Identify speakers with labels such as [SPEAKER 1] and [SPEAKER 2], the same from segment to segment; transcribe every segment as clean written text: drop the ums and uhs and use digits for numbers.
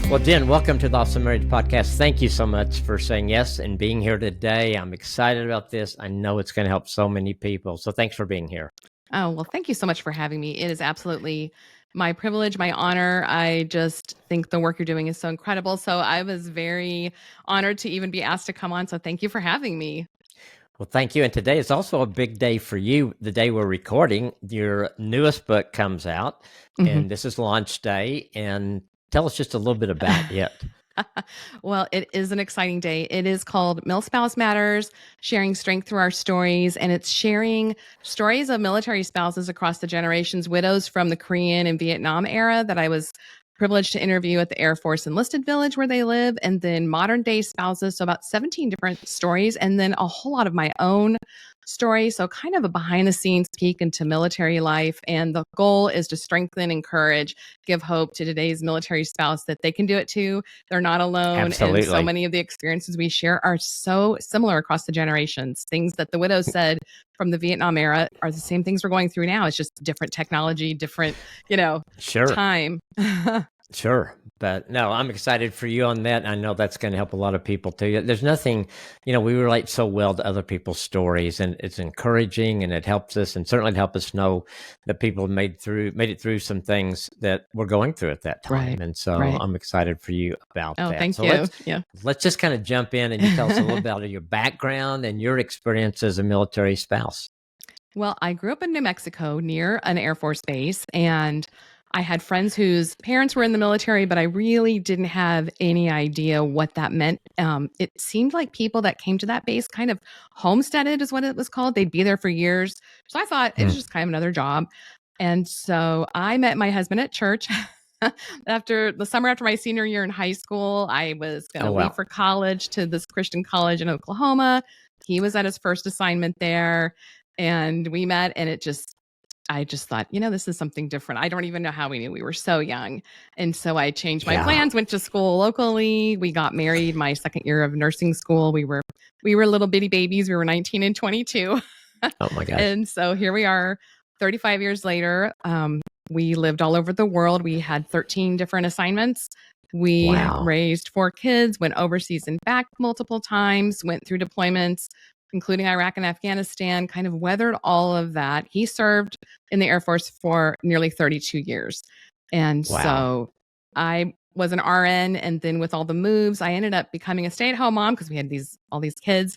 [SPEAKER 1] Well, Jen, welcome to the Awesome Marriage Podcast. Thank you so much for saying yes and being here today. I'm excited about this. I know it's going to help so many people. So thanks for being here.
[SPEAKER 2] Oh, well, thank you so much for having me. It is absolutely my privilege, my honor. I just think the work you're doing is so incredible. So I was very honored to even be asked to come on. So thank you for having me.
[SPEAKER 1] Well, thank you. And today is also a big day for you. The day we're recording, your newest book comes out, and this is launch day. And tell us just a little bit about it.
[SPEAKER 2] Well, it is an exciting day. It is called Milspouse Matters, Sharing Strength Through Our Stories. And it's sharing stories of military spouses across the generations, widows from the Korean and Vietnam era that I was privileged to interview at the Air Force Enlisted Village where they live, and then modern day spouses. So about 17 different stories, and then a whole lot of my own story. So kind of a behind the scenes peek into military life. And the goal is to strengthen, encourage, give hope to today's military spouse that they can do it too. They're not alone.
[SPEAKER 1] Absolutely.
[SPEAKER 2] And so many of the experiences we share are so similar across the generations. Things that the widows said from the Vietnam era are the same things we're going through now. It's just different technology, different, time.
[SPEAKER 1] Sure. But no, I'm excited for you on that. I know that's going to help a lot of people too. There's nothing, we relate so well to other people's stories, and it's encouraging, and it helps us, and certainly help us know that people made it through some things that we're going through at that time.
[SPEAKER 2] Right.
[SPEAKER 1] And so
[SPEAKER 2] Right.
[SPEAKER 1] I'm excited for you about that.
[SPEAKER 2] Thank
[SPEAKER 1] So
[SPEAKER 2] you.
[SPEAKER 1] let's just kind of jump in, and you tell us a little about your background and your experience as a military spouse.
[SPEAKER 2] Well, I grew up in New Mexico near an Air Force base, and I had friends whose parents were in the military, but I really didn't have any idea what that meant. It seemed like people that came to that base kind of homesteaded is what it was called. They'd be there for years. So I thought it was just kind of another job. And so I met my husband at church. After the summer after my senior year in high school, I was going to leave for college to this Christian college in Oklahoma. He was at his first assignment there, and we met, and I just thought, this is something different. I don't even know how we knew. We were so young. And so I changed my plans, went to school locally. We got married my second year of nursing school. We were little bitty babies. We were 19 and 22.
[SPEAKER 1] Oh my gosh.
[SPEAKER 2] And so here we are 35 years later. We lived all over the world. We had 13 different assignments. We raised 4 kids, went overseas and back multiple times, went through deployments, including Iraq and Afghanistan, kind of weathered all of that. He served in the Air Force for nearly 32 years. And so I was an RN, and then with all the moves, I ended up becoming a stay-at-home mom because we had all these kids,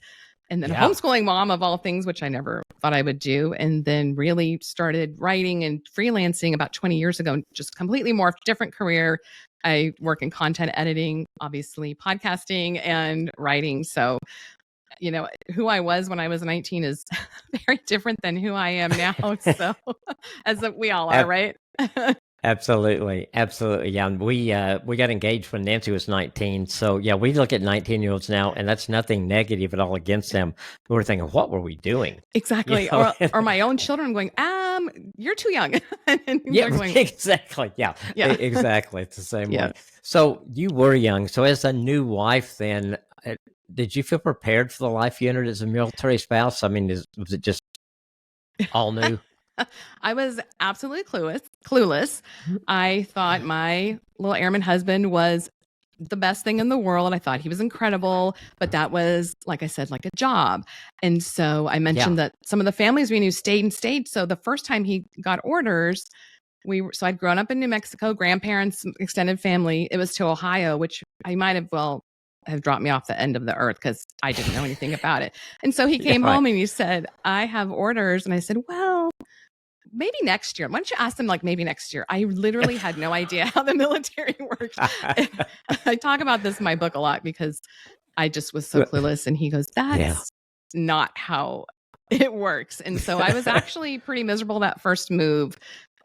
[SPEAKER 2] and then a homeschooling mom of all things, which I never thought I would do. And then really started writing and freelancing about 20 years ago, just completely morphed, different career. I work in content editing, obviously podcasting and writing. So who I was when I was 19 is very different than who I am now. So as we all are, right?
[SPEAKER 1] Absolutely. Yeah. And we got engaged when Nancy was 19. So yeah, we look at 19-year-olds now, and that's nothing negative at all against them. We were thinking, what were we doing?
[SPEAKER 2] Exactly. Or my own children going, you're too young.
[SPEAKER 1] Going, exactly. Yeah. Exactly. It's the same way. So you were young. So as a new wife then, did you feel prepared for the life you entered as a military spouse? I mean, was it just all new?
[SPEAKER 2] I was absolutely clueless. I thought my little airman husband was the best thing in the world. I thought he was incredible, but that was, like I said, like a job. And so I mentioned that some of the families we knew stayed. So the first time he got orders, so I'd grown up in New Mexico, grandparents, extended family. It was to Ohio, which I might have dropped me off the end of the earth because I didn't know anything about it. And so he came home and he said, I have orders. And I said, well, maybe next year. Why don't you ask them maybe next year? I literally had no idea how the military works. I talk about this in my book a lot because I just was so clueless. And he goes, that's not how it works. And so I was actually pretty miserable that first move.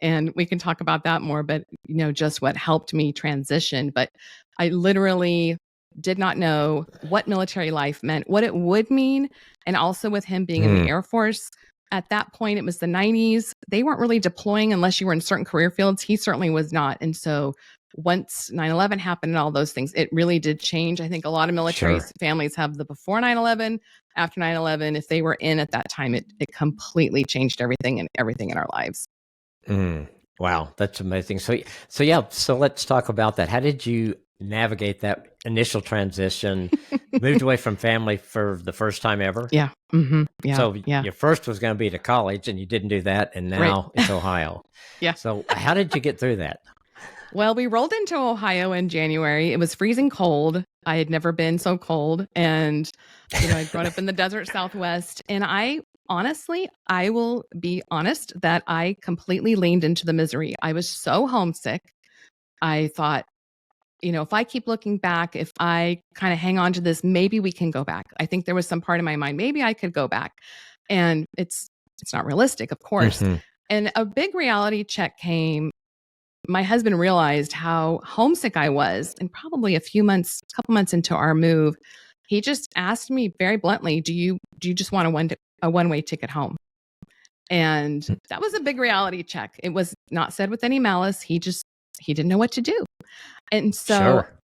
[SPEAKER 2] And we can talk about that more, but just what helped me transition. But I literally did not know what military life meant, what it would mean. And also with him being in the Air Force, at that point, it was the 90s. They weren't really deploying unless you were in certain career fields. He certainly was not. And so once 9/11 happened and all those things, it really did change. I think a lot of military families have the before 9/11, after 9/11. If they were in at that time, it completely changed everything in our lives.
[SPEAKER 1] Wow, that's amazing. So let's talk about that. How did you navigate that initial transition, moved away from family for the first time ever.
[SPEAKER 2] Yeah. Mm-hmm. Yeah.
[SPEAKER 1] So
[SPEAKER 2] yeah.
[SPEAKER 1] your first was going to be to college, and you didn't do that, and now it's Ohio.
[SPEAKER 2] Yeah.
[SPEAKER 1] So how did you get through that?
[SPEAKER 2] Well, we rolled into Ohio in January. It was freezing cold. I had never been so cold. And, I'd grown up in the desert Southwest. And I will be honest that I completely leaned into the misery. I was so homesick. I thought, if I keep looking back, if I kind of hang on to this, maybe we can go back. I think there was some part of my mind, maybe I could go back. And it's not realistic, of course.
[SPEAKER 1] Mm-hmm.
[SPEAKER 2] And a big reality check came. My husband realized how homesick I was, and probably a couple months into our move, he just asked me very bluntly, "Do you just want a one-way ticket home?" And that was a big reality check. It was not said with any malice. He didn't know what to do. And so,
[SPEAKER 1] Sure.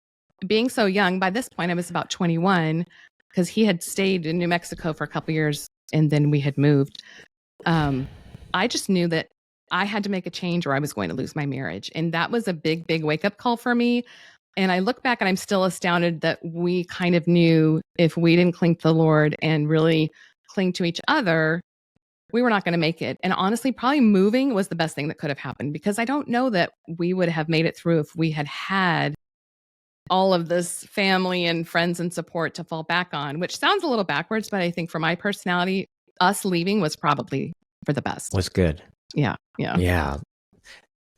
[SPEAKER 2] being so young, by this point I was about 21, because he had stayed in New Mexico for a couple years and then we had moved. I just knew that I had to make a change or I was going to lose my marriage. And that was a big, big wake up call for me. And I look back and I'm still astounded that we kind of knew if we didn't cling to the Lord and really cling to each other, we were not going to make it. And honestly, probably moving was the best thing that could have happened, because I don't know that we would have made it through if we had had all of this family and friends and support to fall back on, which sounds a little backwards, but I think for my personality, us leaving was probably for the best.
[SPEAKER 1] Was good.
[SPEAKER 2] Yeah.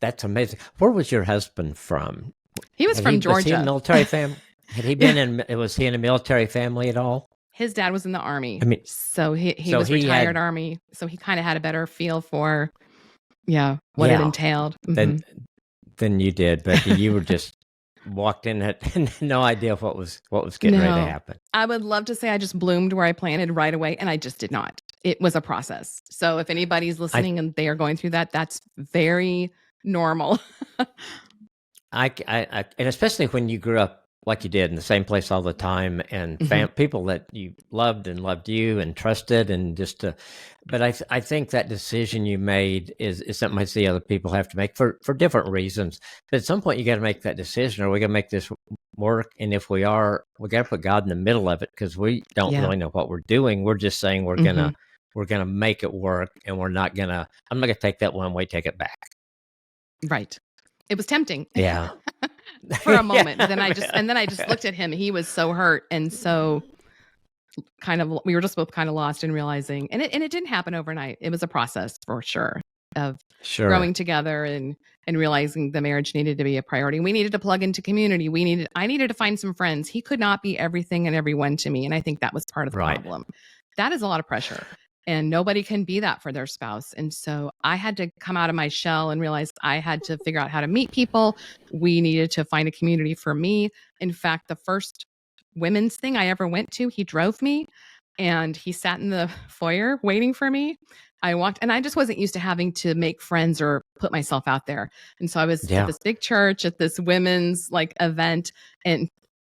[SPEAKER 1] That's amazing. Where was your husband from?
[SPEAKER 2] He was from Georgia.
[SPEAKER 1] Was he a military family? Had he been was he in a military family at all?
[SPEAKER 2] His dad was in the Army.
[SPEAKER 1] I mean,
[SPEAKER 2] so he was retired Army. So he kind of had a better feel for, what it entailed.
[SPEAKER 1] Than you did, but you were just walked in had no idea what was getting ready to happen.
[SPEAKER 2] I would love to say I just bloomed where I planted right away, and I just did not. It was a process. So if anybody's listening and they are going through that, that's very normal.
[SPEAKER 1] And especially when you grew up like you did in the same place all the time, and people that you loved you and trusted, and but I think that decision you made is something I see other people have to make for different reasons. But at some point you got to make that decision. Are we going to make this work? And if we are, we got to put God in the middle of it, because we don't really know what we're doing. We're just saying we're gonna make it work, and I'm not gonna take that one way ticket back.
[SPEAKER 2] Right. It was tempting.
[SPEAKER 1] Yeah.
[SPEAKER 2] For a moment. Then I just looked at him. He was so hurt. And so we were just both kind of lost in realizing, and it didn't happen overnight. It was a process for sure of growing together and realizing the marriage needed to be a priority. We needed to plug into community. I needed to find some friends. He could not be everything and everyone to me. And I think that was part of the problem. That is a lot of pressure. And nobody can be that for their spouse. And so I had to come out of my shell and realize I had to figure out how to meet people. We needed to find a community for me. In fact, the first women's thing I ever went to, he drove me and he sat in the foyer waiting for me. I walked, and I just wasn't used to having to make friends or put myself out there. And so I was at this big church at this women's event. And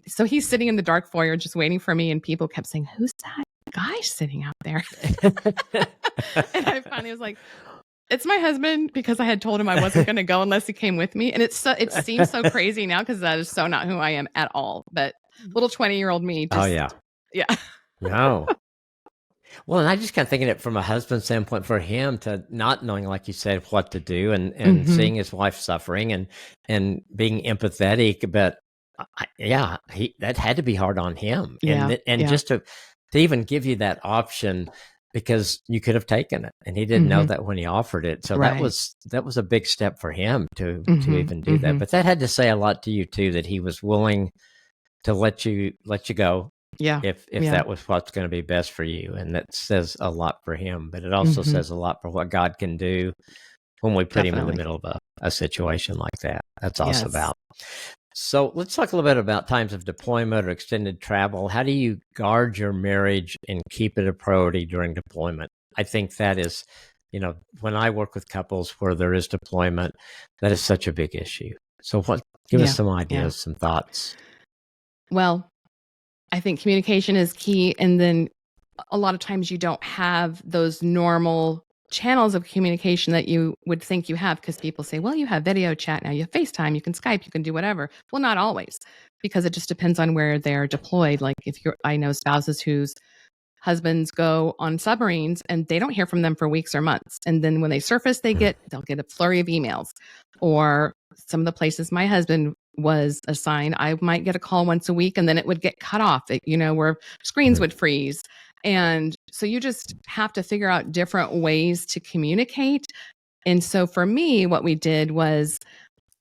[SPEAKER 2] so he's sitting in the dark foyer just waiting for me. And people kept saying, "Who's that guy sitting out there?" And I finally was like, "It's my husband," because I had told him I wasn't going to go unless he came with me. And it seems so crazy now, because that is so not who I am at all. But little 20-year-old me. Yeah.
[SPEAKER 1] No. Well, and I just kind of thinking it from a husband's standpoint, for him to not knowing, like you said, what to do, and seeing his wife suffering and being empathetic. But that had to be hard on him. And just to even give you that option, because you could have taken it, and he didn't know that when he offered it. So that was a big step for him to even do that. But that had to say a lot to you too, that he was willing to let you go.
[SPEAKER 2] Yeah.
[SPEAKER 1] If that was what's going to be best for you. And that says a lot for him, but it also says a lot for what God can do when we put him in the middle of a situation like that. That's also about. So let's talk a little bit about times of deployment or extended travel. How do you guard your marriage and keep it a priority during deployment? I think that is, when I work with couples where there is deployment, that is such a big issue. So give us some ideas, some thoughts.
[SPEAKER 2] Well, I think communication is key. And then a lot of times you don't have those normal channels of communication that you would think you have, because people say, well, you have video chat now, you have FaceTime, you can Skype, you can do whatever. Well, not always, because it just depends on where they're deployed. Like I know spouses whose husbands go on submarines and they don't hear from them for weeks or months. And then when they surface, they'll get a flurry of emails. Or some of the places my husband was assigned, I might get a call once a week and then it would get cut off, where screens would freeze. And so you just have to figure out different ways to communicate. And so for me, what we did was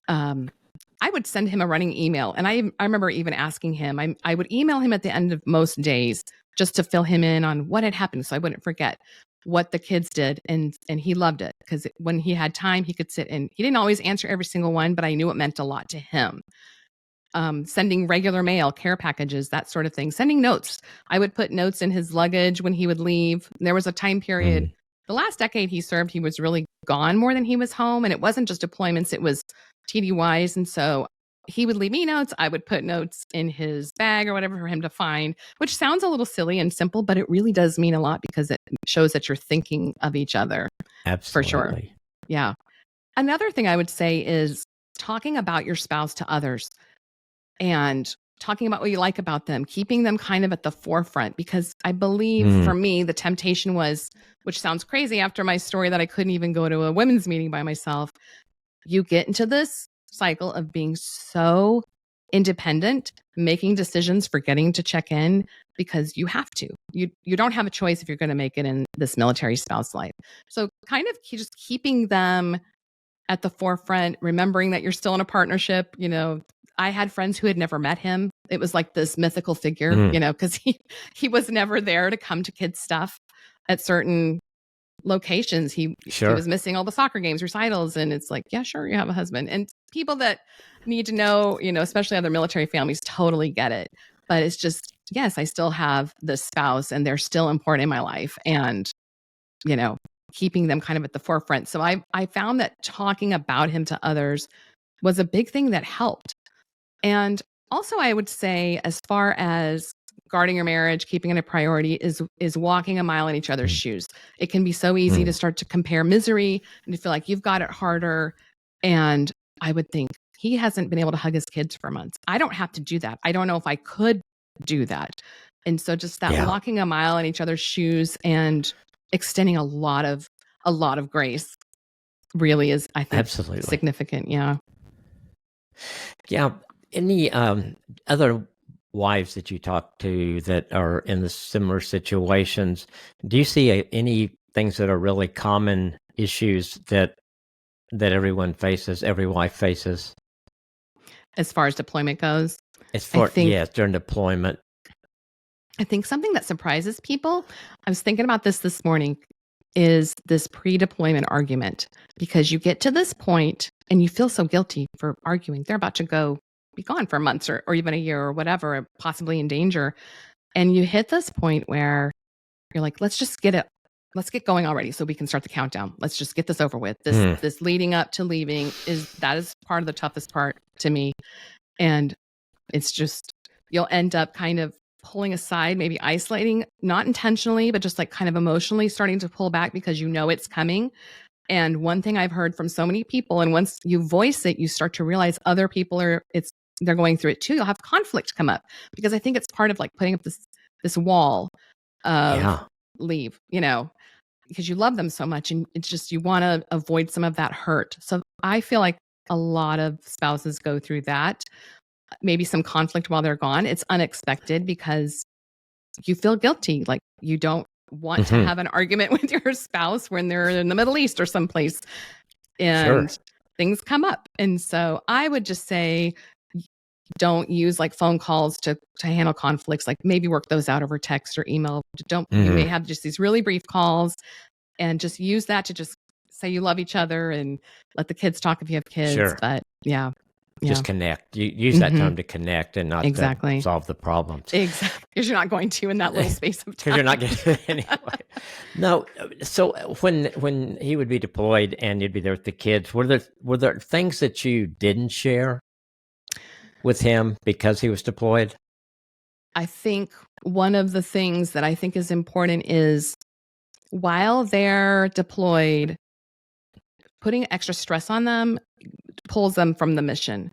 [SPEAKER 2] I would send him a running email. And I remember even asking him, I would email him at the end of most days just to fill him in on what had happened, so I wouldn't forget what the kids did. And he loved it, because when he had time, he could sit and he didn't always answer every single one, but I knew it meant a lot to him. Sending regular mail, care packages, that sort of thing. Sending notes. I would put notes in his luggage when he would leave. There was a time period, the last decade he served, he was really gone more than he was home. And it wasn't just deployments, it was TDYs. And so he would leave me notes. I would put notes in his bag or whatever for him to find, which sounds a little silly and simple, but it really does mean a lot, because it shows that you're thinking of each other.
[SPEAKER 1] Absolutely.
[SPEAKER 2] For sure. Yeah. Another thing I would say is talking about your spouse to others and talking about what you like about them, keeping them kind of at the forefront, because I believe for me, the temptation was, which sounds crazy after my story that I couldn't even go to a women's meeting by myself. You get into this cycle of being so independent, making decisions, forgetting to check in because you have to. You don't have a choice if you're going to make it in this military spouse life. So kind of just keeping them at the forefront, remembering that you're still in a partnership. I had friends who had never met him. It was like this mythical figure, because he was never there to come to kids' stuff at certain locations. He was missing all the soccer games, recitals, and it's like, yeah, sure, you have a husband. And people that need to know, especially other military families, totally get it. But it's just, yes, I still have this spouse and they're still important in my life, and keeping them kind of at the forefront. So I found that talking about him to others was a big thing that helped. And also, I would say, as far as guarding your marriage, keeping it a priority, is walking a mile in each other's shoes. It can be so easy to start to compare misery and to feel like you've got it harder. And I would think, he hasn't been able to hug his kids for months. I don't have to do that. I don't know if I could do that. And so just that walking a mile in each other's shoes and extending a lot of grace really is, I think,
[SPEAKER 1] absolutely
[SPEAKER 2] significant. Yeah.
[SPEAKER 1] Yeah. Any other wives that you talk to that are in the similar situations, do you see any things that are really common issues that every wife faces?
[SPEAKER 2] As far as deployment goes?
[SPEAKER 1] During deployment.
[SPEAKER 2] I think something that surprises people, I was thinking about this morning, is this pre-deployment argument, because you get to this point and you feel so guilty for arguing. They're about to be gone for months or even a year or whatever, possibly in danger. And you hit this point where you're like, let's get going already so we can start the countdown. Let's just get this over with. This leading up to leaving is part of the toughest part to me. And it's just, you'll end up kind of pulling aside, maybe isolating, not intentionally, but just like kind of emotionally starting to pull back because it's coming. And one thing I've heard from so many people, and once you voice it, you start to realize other people they're going through it too. You'll have conflict come up, because I think it's part of like putting up this wall of leave, because you love them so much, and it's just, you want to avoid some of that hurt. So I feel like a lot of spouses go through that, maybe some conflict while they're gone. It's unexpected because you feel guilty. Like you don't want to have an argument with your spouse when they're in the Middle East or someplace, and things come up. And so I would just say, don't use like phone calls to handle conflicts. Like maybe work those out over text or email. You may have just these really brief calls, and just use that to just say you love each other and let the kids talk if you have kids. But just
[SPEAKER 1] connect. You use that time to connect and not to solve the problems.
[SPEAKER 2] Exactly. Because you're not going to in that little space of time.
[SPEAKER 1] Because you're not getting to anyway. No. So when he would be deployed and you'd be there with the kids, were there things that you didn't share with him because he was deployed?
[SPEAKER 2] I think one of the things that I think is important is while they're deployed, putting extra stress on them pulls them from the mission.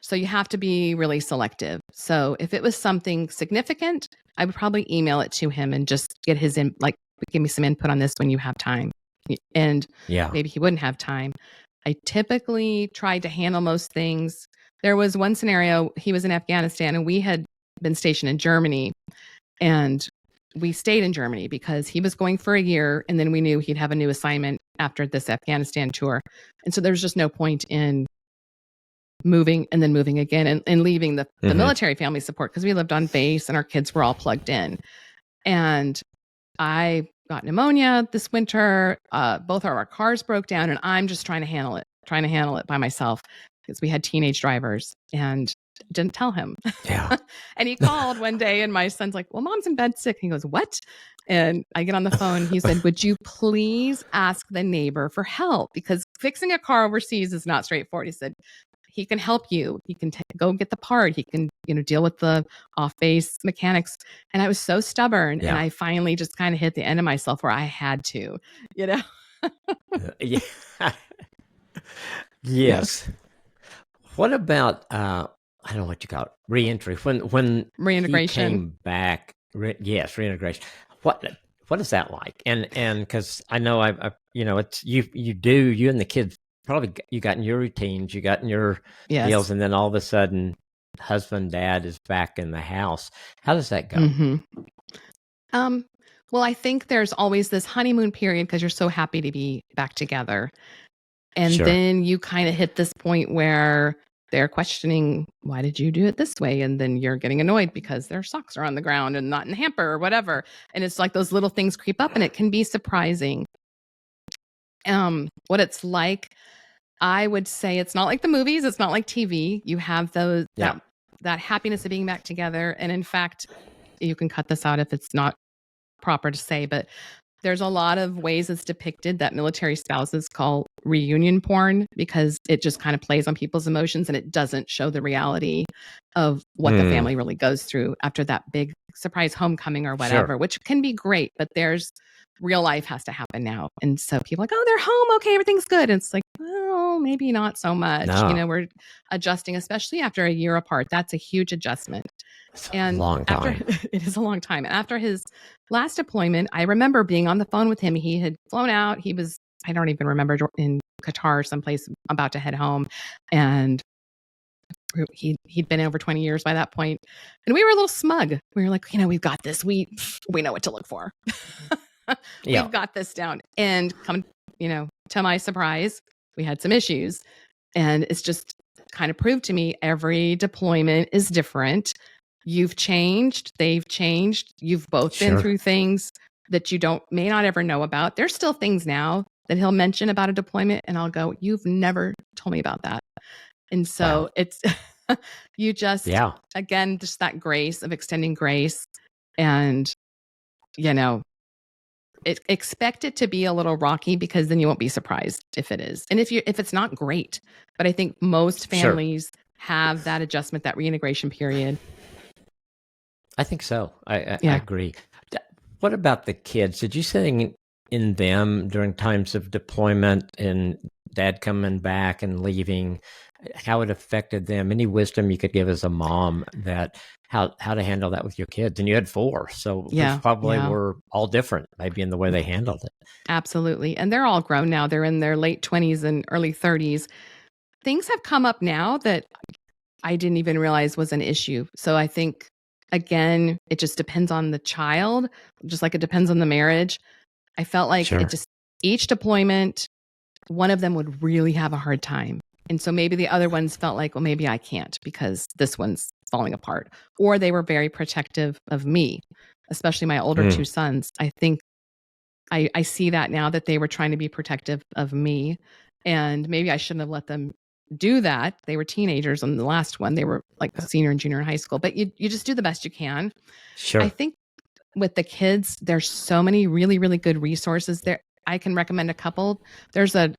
[SPEAKER 2] So you have to be really selective. So if it was something significant, I would probably email it to him and just get his give me some input on this when you have time. And
[SPEAKER 1] Yeah.
[SPEAKER 2] maybe he wouldn't have time. I typically tried to handle most things. There was one scenario, he was in Afghanistan and we had been stationed in Germany, and we stayed in Germany because he was going for a year, and then we knew he'd have a new assignment after this Afghanistan tour. And so there's just no point in moving and then moving again and leaving the military family support, because we lived on base and our kids were all plugged in. And I got pneumonia this winter. Both of our cars broke down, and I'm just trying to handle it by myself because we had teenage drivers, and didn't tell him.
[SPEAKER 1] Yeah.
[SPEAKER 2] And he called one day and my son's like, well, mom's in bed sick. He goes, what? And I get on the phone. He said, would you please ask the neighbor for help? Because fixing a car overseas is not straightforward. He said, he can help you. He can go get the part. He can, deal with the off-base mechanics. And I was so stubborn.
[SPEAKER 1] Yeah.
[SPEAKER 2] And I finally just kind of hit the end of myself where I had to,
[SPEAKER 1] Yeah. Yes. What about I don't know what you call it, reentry? When
[SPEAKER 2] reintegration.
[SPEAKER 1] he came back, yes, reintegration. What is that like? And because I know I it's you and the kids probably you got in your routines, you got in your deals, and then all of a sudden, husband, dad is back in the house. How does that go?
[SPEAKER 2] Well, I think there's always this honeymoon period because you're so happy to be back together. And then you kind of hit this point where they're questioning, why did you do it this way? And then you're getting annoyed because their socks are on the ground and not in the hamper or whatever. And it's like those little things creep up, and it can be surprising. What it's like, I would say it's not like the movies. It's not like TV. You have that happiness of being back together. And in fact, you can cut this out if it's not proper to say, but there's a lot of ways it's depicted that military spouses call reunion porn, because it just kind of plays on people's emotions and it doesn't show the reality of what the family really goes through after that big surprise homecoming or whatever, which can be great, but there's real life has to happen now. And so people are like, oh, they're home. Okay, everything's good. And it's like, well, maybe not so much.
[SPEAKER 1] No.
[SPEAKER 2] We're adjusting, especially after a year apart. That's a huge adjustment.
[SPEAKER 1] It's a long time.
[SPEAKER 2] It is a long time. And after his last deployment, I remember being on the phone with him. He had flown out. He was, I don't even remember, in Qatar, someplace, about to head home. And he'd been over 20 years by that point. And we were a little smug. We were like, we've got this. We know what to look for. We've got this down. And to my surprise, we had some issues. And it's just kind of proved to me every deployment is different. You've changed, they've changed. You've both been through things that you may not ever know about. There's still things now that he'll mention about a deployment, and I'll go, you've never told me about that. And so it's, you just, again, just that grace of extending grace, and, expect it to be a little rocky, because then you won't be surprised if it is. And if it's not, great. But I think most families have that adjustment, that reintegration period.
[SPEAKER 1] I think so. I agree. What about the kids? Did you see in them during times of deployment and dad coming back and leaving, how it affected them? Any wisdom you could give as a mom that how to handle that with your kids? And you had 4, so they probably were all different, maybe in the way they handled it.
[SPEAKER 2] Absolutely. And they're all grown now. They're in their late 20s and early 30s. Things have come up now that I didn't even realize was an issue. So I think, again, it just depends on the child, just like it depends on the marriage. I felt like each deployment, one of them would really have a hard time. And so maybe the other ones felt like, well, maybe I can't because this one's falling apart. Or they were very protective of me, especially my older 2 sons. I think I see that now, that they were trying to be protective of me. And maybe I shouldn't have let them do that. They were teenagers on the last one. They were like a senior and junior in high school, but you just do the best you can. I think with the kids, there's so many really, really good resources there. I can recommend a couple. There's a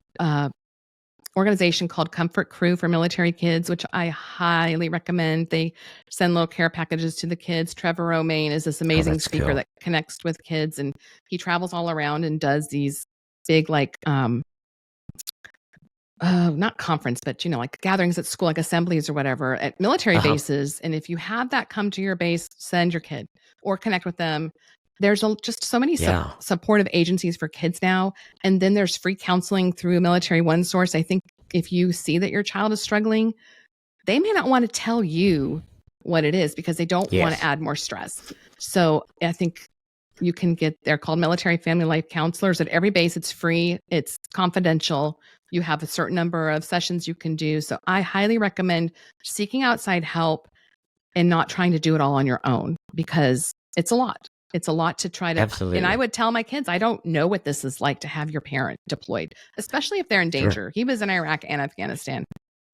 [SPEAKER 2] organization called Comfort Crew for military kids, which I highly recommend. They send little care packages to the kids. Trevor Romaine is this amazing speaker
[SPEAKER 1] cool.
[SPEAKER 2] that connects with kids, and he travels all around and does these big, like, not conference, but like gatherings at school, like assemblies or whatever at military bases. And if you have that come to your base, send your kid or connect with them. There's just so many supportive agencies for kids now. And then there's free counseling through Military One Source. I think if you see that your child is struggling, they may not want to tell you what it is because they don't want to add more stress. So I think you can get, they're called Military Family Life Counselors at every base. It's free. It's confidential. You have a certain number of sessions you can do. So I highly recommend seeking outside help and not trying to do it all on your own because it's a lot. It's a lot to try to.
[SPEAKER 1] Absolutely.
[SPEAKER 2] And I would tell my kids, I don't know what this is like to have your parent deployed, especially if they're in danger. Sure. He was in Iraq and Afghanistan.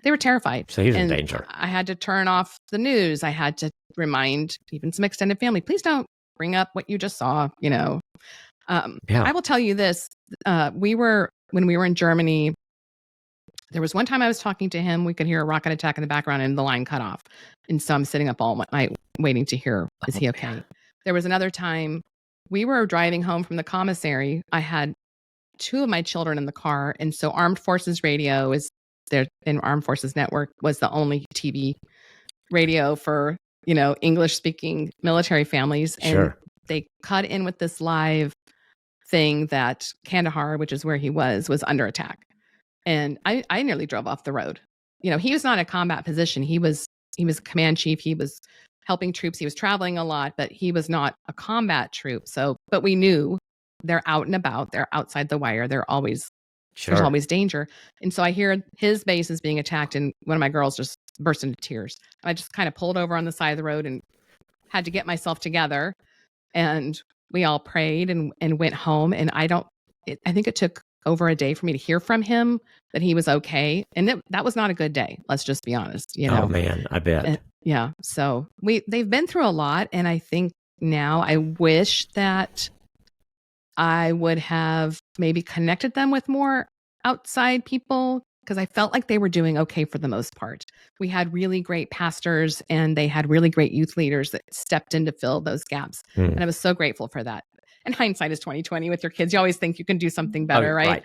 [SPEAKER 2] They were terrified.
[SPEAKER 1] So he was in danger.
[SPEAKER 2] I had to turn off the news. I had to remind even some extended family, please don't bring up what you just saw, I will tell you this. When we were in Germany, there was one time I was talking to him. We could hear a rocket attack in the background and the line cut off. And so I'm sitting up all night waiting to hear, is he okay? There was another time we were driving home from the commissary. I had 2 of my children in the car. And so Armed Forces Radio is there, and Armed Forces Network was the only TV radio for, English speaking military families. And they cut in with this live thing that Kandahar, which is where he was under attack. And I nearly drove off the road. He was not in a combat position. He was a command chief. He was helping troops. He was traveling a lot, but he was not a combat troop. So, but we knew they're out and about. They're outside the wire. There's always danger. And so I hear his base is being attacked, and one of my girls just burst into tears. I just kind of pulled over on the side of the road and had to get myself together. And we all prayed and went home. And I think it took over a day for me to hear from him that he was okay. And that was not a good day. Let's just be honest.
[SPEAKER 1] Oh man, I bet.
[SPEAKER 2] Yeah. So they've been through a lot. And I think now I wish that I would have maybe connected them with more outside people because I felt like they were doing okay for the most part. We had really great pastors and they had really great youth leaders that stepped in to fill those gaps. And I was so grateful for that. And hindsight is 20/20 with your kids. You always think you can do something better, right?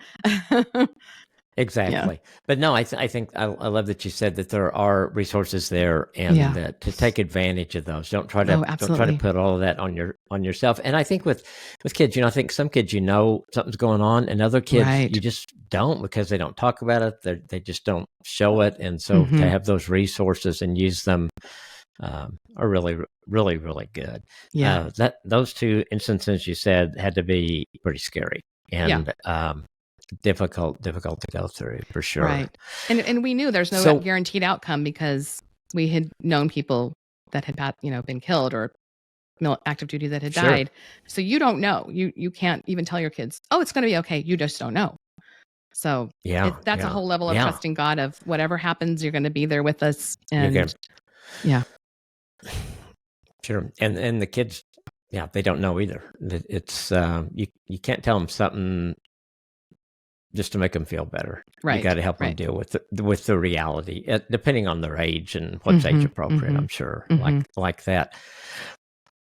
[SPEAKER 1] Exactly. Yeah. But no, I think I love that you said that there are resources there and to take advantage of those. Don't try to put all of that on yourself. And I think with kids, I think some kids, something's going on, and other kids you just don't because they don't talk about it. They just don't show it. And so to have those resources and use them are really, really, really good. Yeah. Those 2 instances you said had to be pretty scary and difficult to go through for sure.
[SPEAKER 2] Right. And we knew there's no guaranteed outcome because we had known people that had been killed or active duty that had died. So you don't know. You can't even tell your kids, oh, it's going to be okay. You just don't know. So that's a whole level of trusting God of whatever happens, you're going to be there with us. And
[SPEAKER 1] Sure. And the kids, they don't know either. It's you can't tell them something just to make them feel better. Right. You got to help them deal with the reality, depending on their age and what's age appropriate. I'm sure, like that.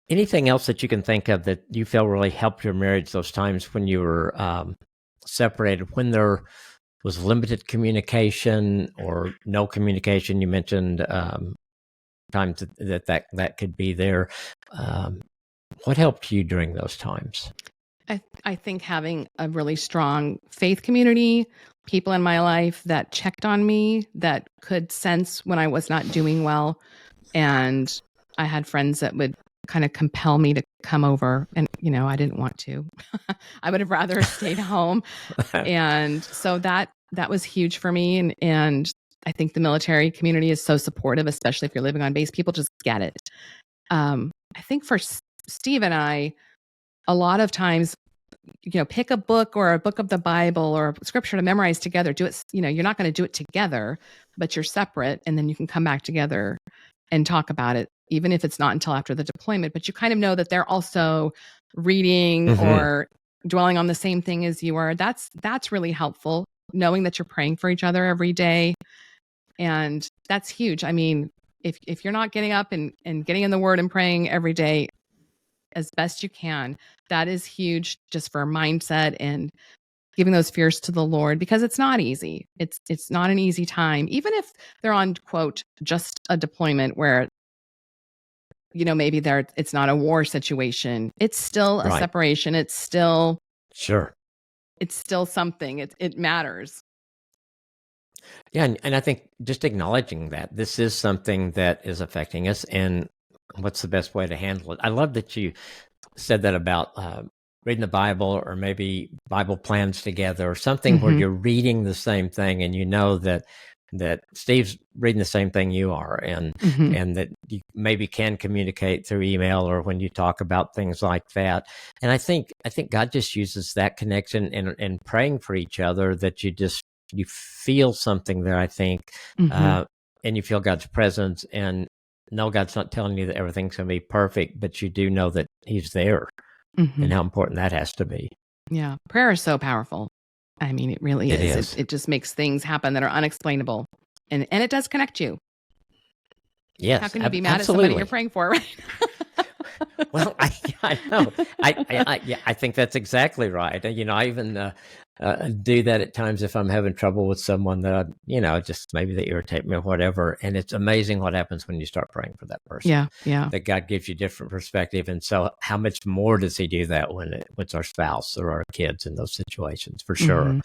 [SPEAKER 1] Anything else that you can think of that you feel really helped your marriage those times when you were separated, when there was limited communication or no communication? You mentioned times that could be there. What helped you during those times?
[SPEAKER 2] I think having a really strong faith community, people in my life that checked on me, that could sense when I was not doing well. And I had friends that would kind of compel me to come over. And, I didn't want to. I would have rather stayed home. And so that was huge for me. And I think the military community is so supportive, especially if you're living on base. People just get it. I think for Steve and I, a lot of times, pick a book or a book of the Bible or scripture to memorize together. Do it, you're not going to do it together, but you're separate. And then you can come back together and talk about it, even if it's not until after the deployment. But you kind of know that they're also reading or dwelling on the same thing as you are. That's really helpful. knowing that you're praying for each other every day. And that's huge. I mean, if you're not getting up and getting in the word and praying every day as best you can, that is huge just for mindset and giving those fears to the Lord, because it's not easy. It's not an easy time, even if they're on, quote, just a deployment where, maybe it's not a war situation. It's still a separation. It's still something. It matters.
[SPEAKER 1] Yeah, and I think just acknowledging that this is something that is affecting us, and what's the best way to handle it. I love that you said that about reading the Bible, or maybe Bible plans together, or something where you're reading the same thing, and that Steve's reading the same thing you are, and that you maybe can communicate through email or when you talk about things like that. And I think God just uses that connection and praying for each other, that you feel something there, I think, and you feel God's presence. And no, God's not telling you that everything's going to be perfect, but you do know that He's there, and how important that has to be.
[SPEAKER 2] Yeah. Prayer is so powerful. I mean, it really is. It just makes things happen that are unexplainable. And it does connect you.
[SPEAKER 1] Yes.
[SPEAKER 2] How can you be mad at somebody you're praying for, right?
[SPEAKER 1] Well, I know. I think that's exactly right. I even do that at times if I'm having trouble with someone that, just maybe they irritate me or whatever. And it's amazing what happens when you start praying for that person.
[SPEAKER 2] Yeah.
[SPEAKER 1] That God gives you different perspective. And so how much more does He do that when it's our spouse or our kids in those situations, for sure.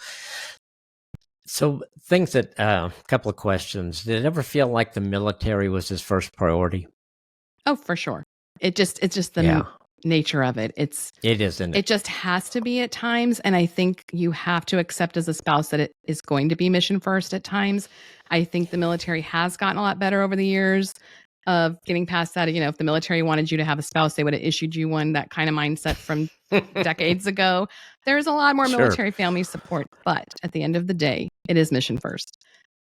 [SPEAKER 1] So things that, a couple of questions. Did it ever feel like the military was His first priority?
[SPEAKER 2] Oh, for sure. It's just the nature of it. It is, isn't it? It just has to be at times. And I think you have to accept as a spouse that it is going to be mission first at times. I think the military has gotten a lot better over the years of getting past that. If the military wanted you to have a spouse, they would have issued you one, that kind of mindset from decades ago. There's a lot more military family support, but at the end of the day, it is mission first.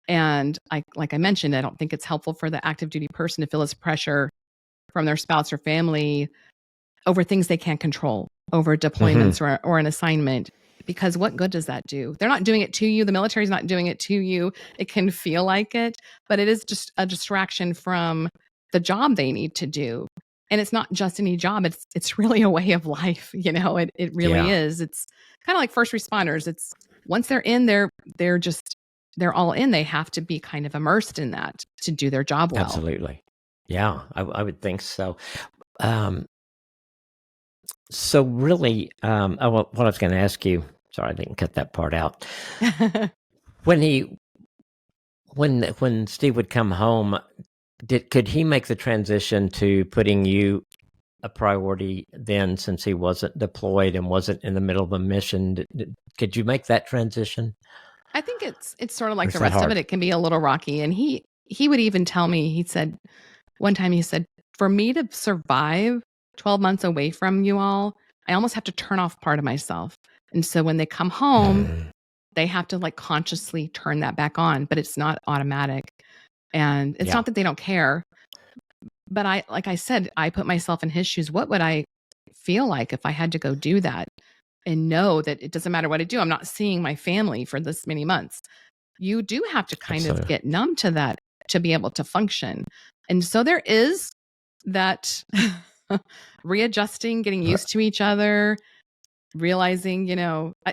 [SPEAKER 2] And like I mentioned, I don't think it's helpful for the active duty person to feel this pressure from their spouse or family over things they can't control, over deployments or an assignment, because what good does that do? They're not doing it to you. The military's not doing it to you. It can feel like it, but it is just a distraction from the job they need to do. And it's not just any job. It's really a way of life. It really is. It's kind of like first responders. It's once they're in, they're all in. They have to be kind of immersed in that to do their job well.
[SPEAKER 1] Absolutely. Yeah, I would think so. So really, what I was going to ask you, sorry, I didn't cut that part out. When Steve would come home, could he make the transition to putting you a priority then, since he wasn't deployed and wasn't in the middle of a mission? Could you make that transition?
[SPEAKER 2] I think it's sort of like the rest of it. It can be a little rocky. And he would even tell me, he said, one time he said, for me to survive 12 months away from you all, I almost have to turn off part of myself. And so when they come home, they have to consciously turn that back on, but it's not automatic. And it's not that they don't care, but like I said, I put myself in his shoes. What would I feel like if I had to go do that and know that it doesn't matter what I do, I'm not seeing my family for this many months? You do have to kind of get numb to that to be able to function. And so there is that readjusting, getting used to each other, realizing,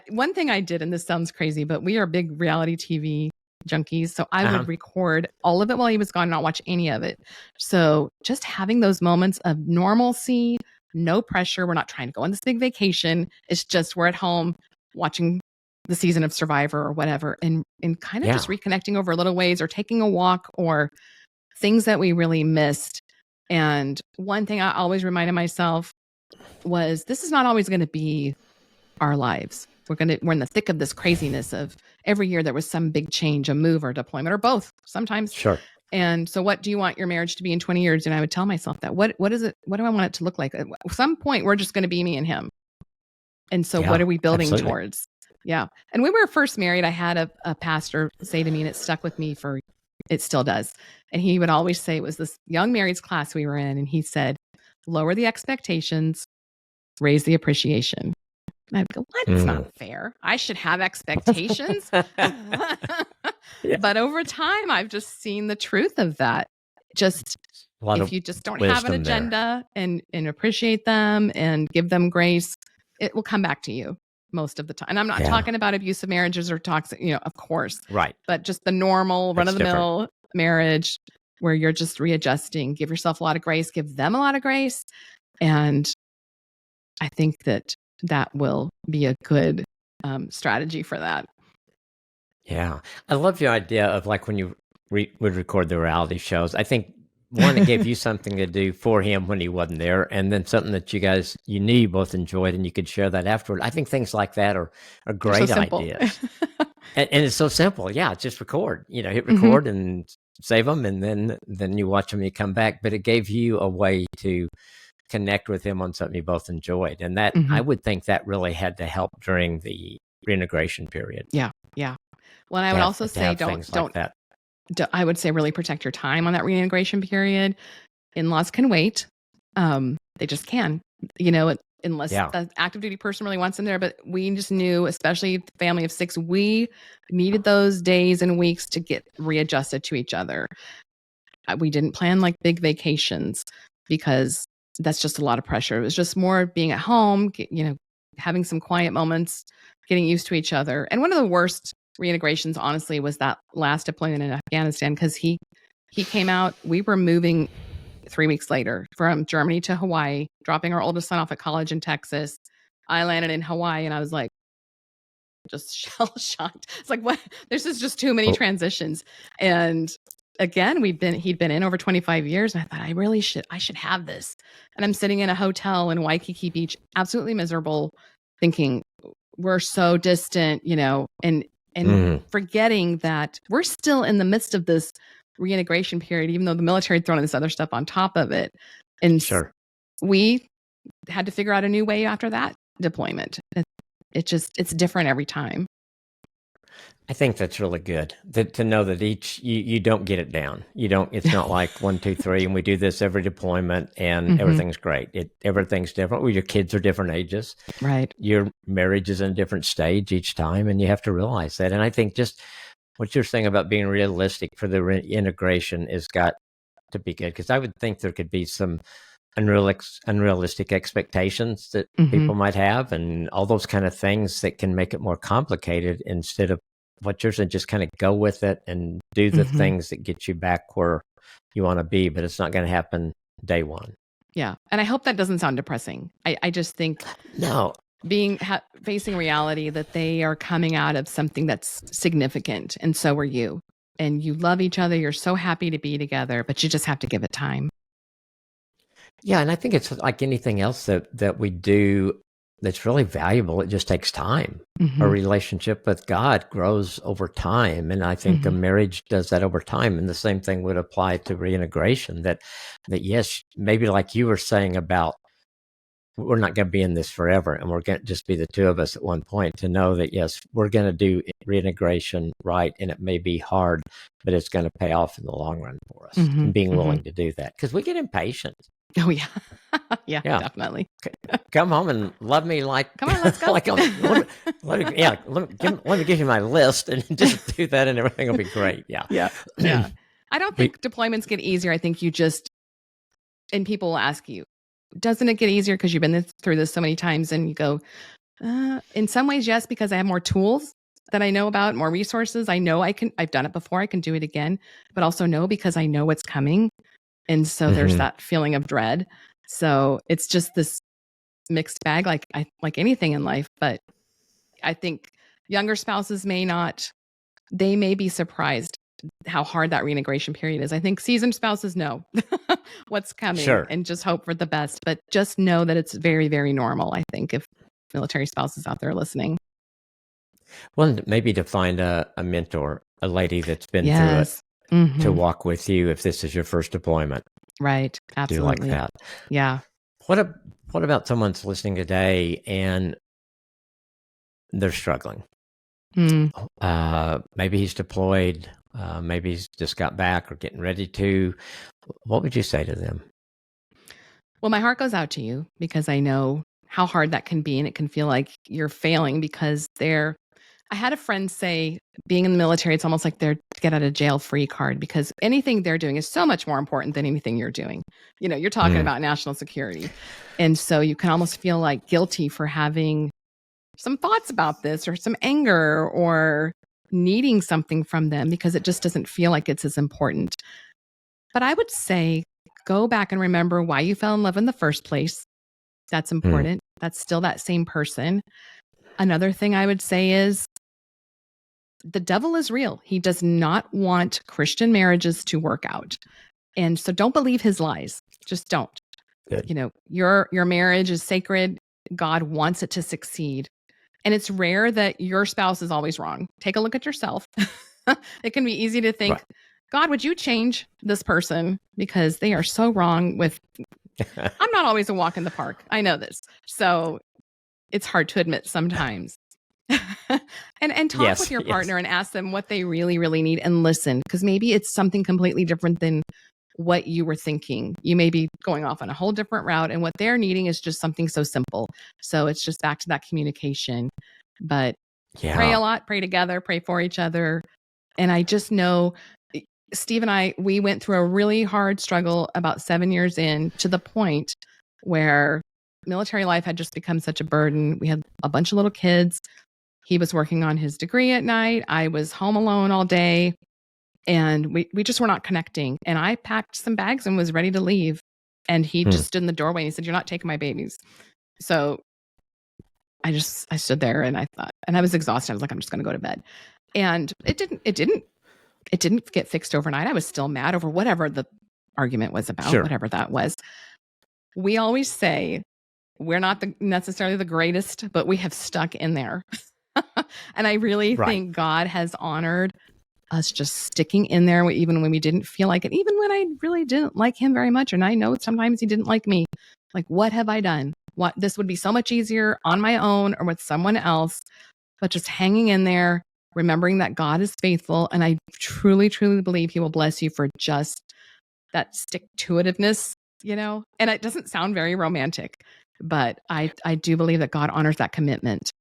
[SPEAKER 2] one thing I did, and this sounds crazy, but we are big reality TV junkies. So I would record all of it while he was gone, not watch any of it. So just having those moments of normalcy, no pressure. We're not trying to go on this big vacation. It's just we're at home watching the season of Survivor or whatever, and kind of just reconnecting over little ways, or taking a walk, or things that we really missed. And one thing I always reminded myself was, this is not always going to be our lives. We're in the thick of this craziness of every year there was some big change, a move or deployment, or both sometimes.
[SPEAKER 1] Sure.
[SPEAKER 2] And so what do you want your marriage to be in 20 years? And I would tell myself that, what is it? What do I want it to look like? At some point, we're just going to be me and him. And so what are we building towards? Yeah. And when we were first married, I had a pastor say to me, and it stuck with me it still does. And he would always say, it was this young marrieds class we were in. And he said, lower the expectations, raise the appreciation. And I'd go, what? It's not fair. I should have expectations.
[SPEAKER 1] Yeah.
[SPEAKER 2] But over time, I've just seen the truth of that. Just if you just don't have an agenda and appreciate them and give them grace, it will come back to you most of the time. And I'm not talking about abusive marriages or toxic, of course.
[SPEAKER 1] Right.
[SPEAKER 2] But just the normal run-of-the-mill marriage where you're just readjusting. Give yourself a lot of grace. Give them a lot of grace. And I think that will be a good strategy for that.
[SPEAKER 1] Yeah. I love your idea of like when you would record the reality shows. I think one, it gave you something to do for him when he wasn't there, and then something that you knew you both enjoyed and you could share that afterward. I think things like that are great ideas. and it's so simple. Yeah, just record. Hit record and save them, and then you watch them, you come back. But it gave you a way to connect with him on something you both enjoyed. And that I would think that really had to help during the reintegration period.
[SPEAKER 2] Yeah. Well, I would also say I would say really protect your time on that reintegration period. In-laws can wait. They just can, unless the active duty person really wants them there. But we just knew, especially the family of 6, we needed those days and weeks to get readjusted to each other. We didn't plan like big vacations because that's just a lot of pressure. It was just more being at home, having some quiet moments, getting used to each other. And one of the worst reintegrations, honestly, was that last deployment in Afghanistan, because he came out. We were moving 3 weeks later from Germany to Hawaii, dropping our oldest son off at college in Texas. I landed in Hawaii and I was like, just shell shocked. It's like, what? This is just too many transitions. And again, he'd been in over 25 years. And I thought, I should have this. And I'm sitting in a hotel in Waikiki Beach, absolutely miserable, thinking we're so distant, and forgetting that we're still in the midst of this reintegration period, even though the military had thrown this other stuff on top of it. And we had to figure out a new way after that deployment. It's different every time.
[SPEAKER 1] I think that's really good to know that you don't get it down. It's not like 1, 2, 3, and we do this every deployment and everything's great. Everything's different. Well, your kids are different ages.
[SPEAKER 2] Right.
[SPEAKER 1] Your marriage is in a different stage each time, and you have to realize that. And I think just what you're saying about being realistic for the reintegration has got to be good, because I would think there could be some unrealistic expectations that people might have, and all those kind of things that can make it more complicated instead of what you're saying, just kind of go with it and do the things that get you back where you want to be, but it's not going to happen day one.
[SPEAKER 2] Yeah. And I hope that doesn't sound depressing. I just think facing reality that they are coming out of something that's significant, and so are you. And you love each other. You're so happy to be together, but you just have to give it time.
[SPEAKER 1] Yeah. And I think it's like anything else that we do that's really valuable. It just takes time. A relationship with God grows over time. And I think a marriage does that over time. And the same thing would apply to reintegration, that yes, maybe like you were saying about, we're not going to be in this forever, and we're going to just be the two of us at one point, to know that, yes, we're going to do reintegration right. And it may be hard, but it's going to pay off in the long run for us, and being willing to do that, because we get impatient.
[SPEAKER 2] Oh yeah. yeah, definitely.
[SPEAKER 1] Come home and love me like,
[SPEAKER 2] come on, let's go.
[SPEAKER 1] Like, let me give you my list and just do that, and everything will be great. Yeah.
[SPEAKER 2] I don't think deployments get easier. I think and people will ask you, doesn't it get easier because you've been through this so many times? And you go, in some ways, yes, because I have more tools that I know about, more resources. I know I've done it before. I can do it again, but also no, because I know what's coming. And so there's that feeling of dread. So it's just this mixed bag, like anything in life. But I think younger spouses they may be surprised how hard that reintegration period is. I think seasoned spouses know what's coming and just hope for the best. But just know that it's very, very normal, I think, if military spouses out there listening.
[SPEAKER 1] Well, maybe to find a mentor, a lady that's been through it, to walk with you if this is your first deployment.
[SPEAKER 2] Right. Absolutely.
[SPEAKER 1] Do like that.
[SPEAKER 2] Yeah.
[SPEAKER 1] What about someone's listening today and they're struggling? Maybe he's deployed. Maybe he's just got back or getting ready to. What would you say to them?
[SPEAKER 2] Well, my heart goes out to you, because I know how hard that can be. And it can feel like you're failing because I had a friend say, being in the military, it's almost like their get out of jail free card, because anything they're doing is so much more important than anything you're doing. You're talking about national security. And so you can almost feel like guilty for having some thoughts about this, or some anger, or needing something from them, because it just doesn't feel like it's as important. But I would say, go back and remember why you fell in love in the first place. That's important. That's still that same person. Another thing I would say is, the devil is real. He does not want Christian marriages to work out. And so don't believe his lies. Just don't.
[SPEAKER 1] Good.
[SPEAKER 2] Your marriage is sacred. God wants it to succeed. And it's rare that your spouse is always wrong. Take a look at yourself. It can be easy to think, right, God, would you change this person? Because they are so wrong with, I'm not always a walk in the park. I know this. So it's hard to admit sometimes. and talk with your partner and ask them what they really, really need, and listen, because maybe it's something completely different than what you were thinking. You may be going off on a whole different route, and what they're needing is just something so simple. So it's just back to that communication. But pray a lot, pray together, pray for each other. And I just know Steve and I, we went through a really hard struggle about 7 years in, to the point where military life had just become such a burden. We had a bunch of little kids. He was working on his degree at night. I was home alone all day, and we just were not connecting. And I packed some bags and was ready to leave. And he just stood in the doorway and he said, "You're not taking my babies." So I stood there, and I thought, and I was exhausted. I was like, I'm just going to go to bed. And it didn't get fixed overnight. I was still mad over whatever the argument was about, whatever that was. We always say we're not necessarily the greatest, but we have stuck in there. And I really think God has honored us just sticking in there, even when we didn't feel like it, even when I really didn't like him very much. And I know sometimes he didn't like me. Like, what have I done? This would be so much easier on my own or with someone else, but just hanging in there, remembering that God is faithful. And I truly, truly believe he will bless you for just that stick-to-itiveness, and it doesn't sound very romantic, but I do believe that God honors that commitment.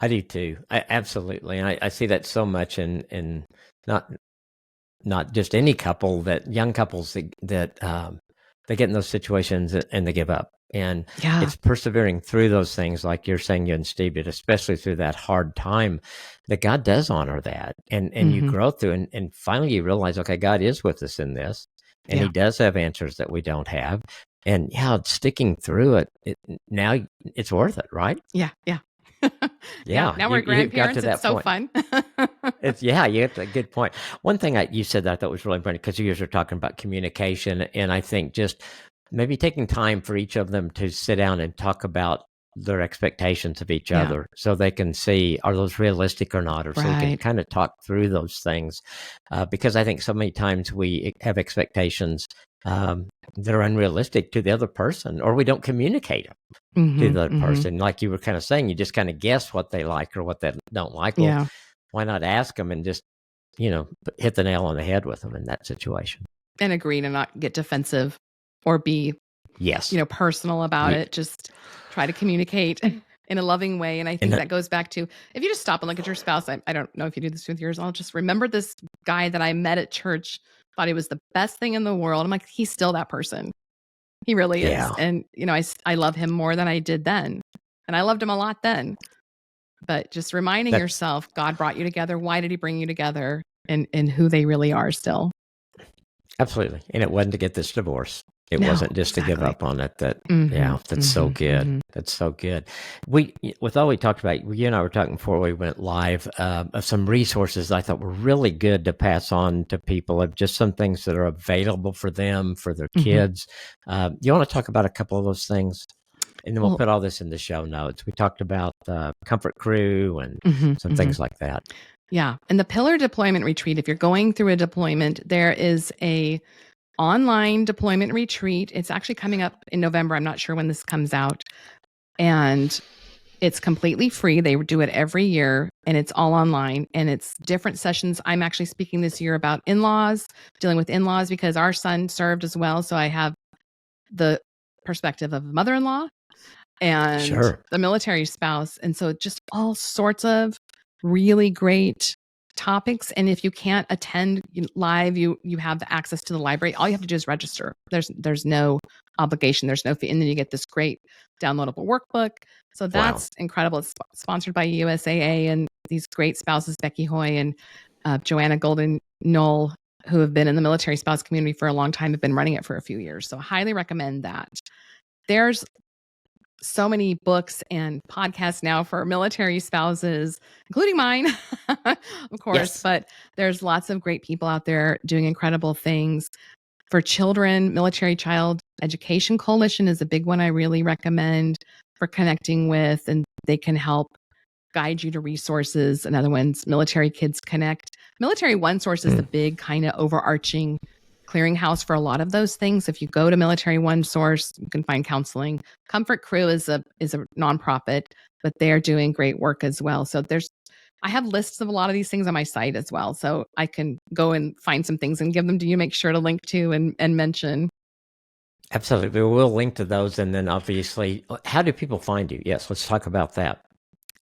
[SPEAKER 1] I do too. Absolutely. And I see that so much in not just any couple, that young couples that they get in those situations and they give up. And it's persevering through those things, like you're saying, you and Steve did, especially through that hard time, that God does honor that. And you grow through, and finally you realize, okay, God is with us in this, and he does have answers that we don't have. And sticking through it, now it's worth it, right?
[SPEAKER 2] Yeah. Now we're grandparents. It's so fun.
[SPEAKER 1] You have a good point. One thing you said that I thought was really important, because you guys were talking about communication, and I think just maybe taking time for each of them to sit down and talk about their expectations of each other, so they can see, are those realistic or not, or so we can kind of talk through those things, because I think so many times we have expectations that are unrealistic to the other person, or we don't communicate them to the other person. Like you were kind of saying, you just kind of guess what they like or what they don't like. Well, why not ask them and just, hit the nail on the head with them in that situation?
[SPEAKER 2] And agree to not get defensive or be, personal about it. Just try to communicate in a loving way. And I think that goes back to, if you just stop and look at your spouse, I don't know if you do this with yours, I'll just remember this guy that I met at church, thought he was the best thing in the world. I'm like, he's still that person. He really is. And, I love him more than I did then. And I loved him a lot then. But just reminding yourself, God brought you together. Why did he bring you together? And who they really are still.
[SPEAKER 1] Absolutely. And it wasn't to get this divorce. It wasn't just to give up on it. That's so good. That's so good. With all we talked about, you and I were talking before we went live, of some resources I thought were really good to pass on to people, of just some things that are available for them, for their kids. You want to talk about a couple of those things? And then we'll put all this in the show notes. We talked about Comfort Crew and some things like that.
[SPEAKER 2] Yeah. And the Pillar Deployment Retreat, if you're going through a deployment, there is a online deployment retreat. It's actually coming up in November. I'm not sure when this comes out. And it's completely free. They do it every year, and it's all online, and it's different sessions. I'm actually speaking this year about in-laws, dealing with in-laws, because our son served as well. So I have the perspective of mother-in-law and
[SPEAKER 1] Sure.
[SPEAKER 2] the military spouse. And so just all sorts of really great topics. And if you can't attend live, you have the access to the library. All you have to do is register. There's no obligation. There's no fee. And then you get this great downloadable workbook. So that's incredible. It's sponsored by USAA and these great spouses, Becky Hoy and Joanna Golden Knoll, who have been in the military spouse community for a long time, have been running it for a few years. So I highly recommend that. There's so many books and podcasts now for military spouses, including mine, of course,
[SPEAKER 1] Yes.
[SPEAKER 2] but there's lots of great people out there doing incredible things. For children, Military Child Education Coalition is a big one I really recommend for connecting with, and they can help guide you to resources. Another one's Military Kids Connect. Military One Source is the big kind of overarching clearinghouse for a lot of those things. If you go to Military One Source, you can find counseling. Comfort Crew is a nonprofit, but they're doing great work as well. So I have lists of a lot of these things on my site as well. So I can go and find some things and give them to you, make sure to link to and mention.
[SPEAKER 1] Absolutely. We'll link to those. And then obviously, how do people find you? Yes, let's talk about that.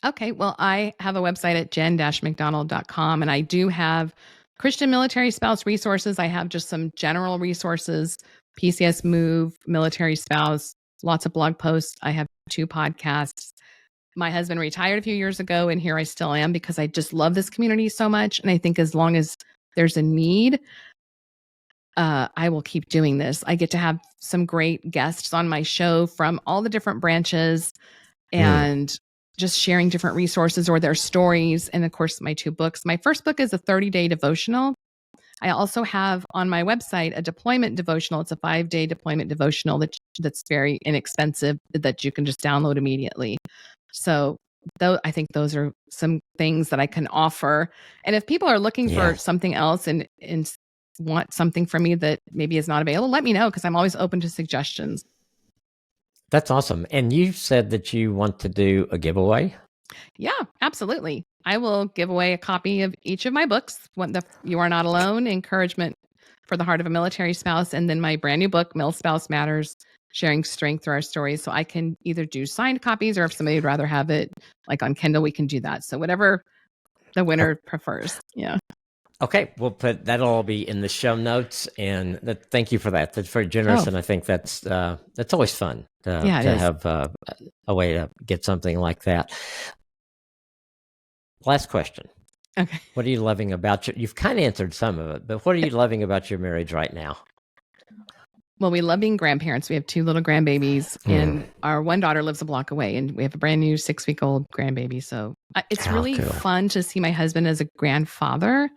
[SPEAKER 2] Okay. Well, I have a website at jen-mcdonald.com, and I do have Christian military spouse resources. I have just some general resources, PCS Move, military spouse, lots of blog posts. I have 2 podcasts. My husband retired a few years ago, and here I still am because I just love this community so much. And I think as long as there's a need, I will keep doing this. I get to have some great guests on my show from all the different branches and just sharing different resources or their stories. And of course, my 2 books. My first book is a 30-day devotional. I also have on my website a deployment devotional. It's a 5-day deployment devotional that's very inexpensive that you can just download immediately. So I think those are some things that I can offer. And if people are looking for something else and want something from me that maybe is not available, let me know because I'm always open to suggestions.
[SPEAKER 1] That's awesome. And you said that you want to do a giveaway?
[SPEAKER 2] Yeah, absolutely. I will give away a copy of each of my books, You Are Not Alone, Encouragement for the Heart of a Military Spouse, and then my brand new book, Milspouse Matters, Sharing Strength Through Our Stories. So I can either do signed copies or if somebody would rather have it like on Kindle, we can do that. So whatever the winner prefers. Yeah.
[SPEAKER 1] Okay, that'll all be in the show notes, and thank you for that. That's very generous, and I think that's always fun to have a way to get something like that. Last question.
[SPEAKER 2] Okay.
[SPEAKER 1] What are you loving about you've kind of answered some of it, but what are you loving about your marriage right now?
[SPEAKER 2] Well, we love being grandparents. We have 2 little grandbabies, and our one daughter lives a block away, and we have a brand new 6-week-old grandbaby. So it's really fun to see my husband as a grandfather.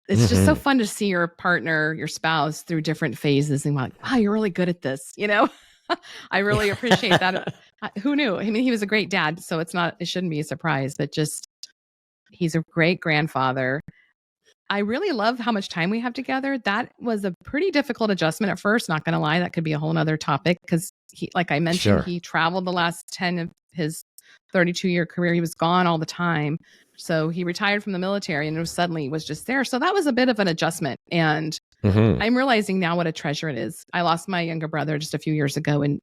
[SPEAKER 2] It's just so fun to see your partner, your spouse through different phases and like, wow, you're really good at this. I really appreciate that. Who knew? I mean, he was a great dad, so it shouldn't be a surprise, but just, he's a great grandfather. I really love how much time we have together. That was a pretty difficult adjustment at first. Not going to lie. That could be a whole nother topic because like I mentioned, he traveled the last 10 of his 32-year career. He was gone all the time. So he retired from the military and suddenly was just there. So that was a bit of an adjustment. And I'm realizing now what a treasure it is. I lost my younger brother just a few years ago and,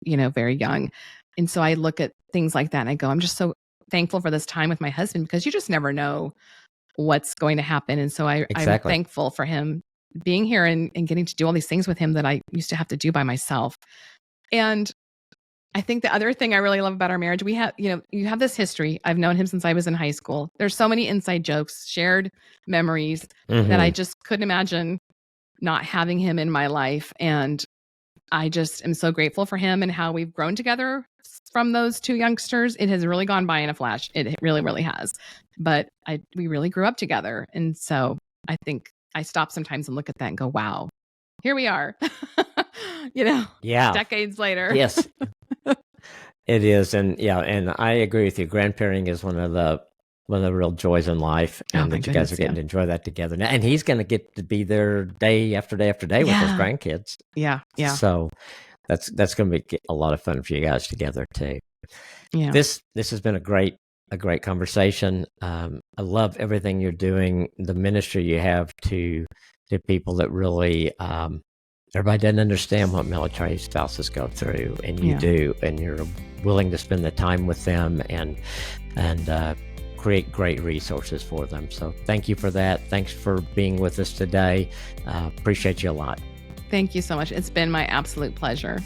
[SPEAKER 2] very young. And so I look at things like that and I go, I'm just so thankful for this time with my husband because you just never know what's going to happen. And so I'm thankful for him being here and getting to do all these things with him that I used to have to do by myself. And I think the other thing I really love about our marriage, we have, you have this history. I've known him since I was in high school. There's so many inside jokes, shared memories that I just couldn't imagine not having him in my life. And I just am so grateful for him and how we've grown together from those 2 youngsters. It has really gone by in a flash. It really, really has. But we really grew up together. And so I think I stop sometimes and look at that and go, wow, here we are, decades later.
[SPEAKER 1] Yes. It is, and I agree with you. Grandparenting is one of the real joys in life, and that you guys are getting to enjoy that together now. And he's going to get to be there day after day after day with his grandkids.
[SPEAKER 2] Yeah.
[SPEAKER 1] So that's going to be a lot of fun for you guys together too.
[SPEAKER 2] Yeah.
[SPEAKER 1] This has been a great conversation. I love everything you're doing, the ministry you have to people that really Everybody doesn't understand what military spouses go through, and you do, and you're willing to spend the time with them and create great resources for them. So thank you for that. Thanks for being with us today. Appreciate you a lot.
[SPEAKER 2] Thank you so much. It's been my absolute pleasure.